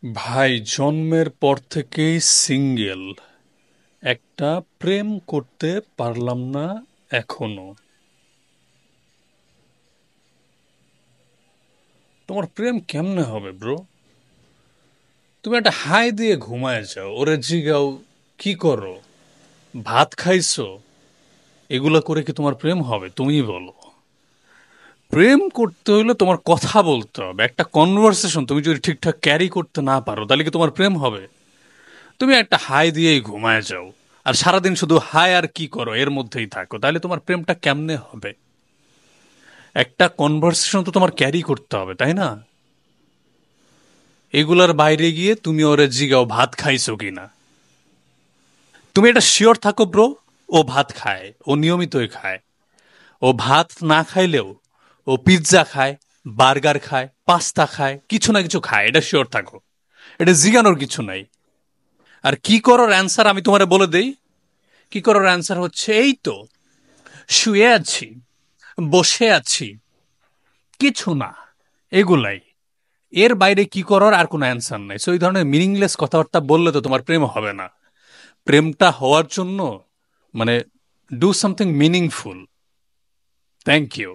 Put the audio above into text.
ভাই জন্মের পর থেকেই সিঙ্গেল, একটা প্রেম করতে পারলাম না এখনো। তোমার প্রেম কেমনে হবে ব্রো? তুমি একটা হাই দিয়ে ঘুমায় যাও, ওরে জিগাও কি করো, ভাত খাইছো, এগুলা করে কি তোমার প্রেম হবে? তুমিই বলো। প্রেম করতে হইলে তোমার কথা বলতে হবে, একটা কনভারসেশন তুমি যদি ঠিকঠাক ক্যারি করতে না পারো তাহলে কি তোমার প্রেম হবে? তুমি একটা হাই দিয়েই ঘুমায় যাও আর সারাদিন শুধু হাই আর কি করো এর মধ্যেই থাকো, তাহলে তোমার প্রেমটা কেমনে হবে? একটা কনভারসেশন তো তোমার ক্যারি করতে হবে, তাই না? এগুলার বাইরে গিয়ে তুমি ওরে জিগাও ভাত খাইছো কিনা। তুমি এটা শিওর থাকো ব্রো, ও ভাত খায়, ও নিয়মিতই খায়। ও ভাত না খাইলেও ও পিৎজা খায়, বার্গার খায়, পাস্তা খায়, কিছু না কিছু খায়, এটা শিওর থাকো। এটা জিগানোর কিছু নাই। আর কি করার অ্যান্সার আমি তোমারে বলে দেই। কি করার অ্যান্সার হচ্ছে এই তো, শুয়ে আছি, বসে আছি, কিছু না, এগুলাই। এর বাইরে কি করার আর কোনো অ্যান্সার নাই। সো এই ধরনের মিনিংলেস কথাবার্তা বললে তো তোমার প্রেম হবে না। প্রেমটা হওয়ার জন্য মানে do something meaningful. Thank you.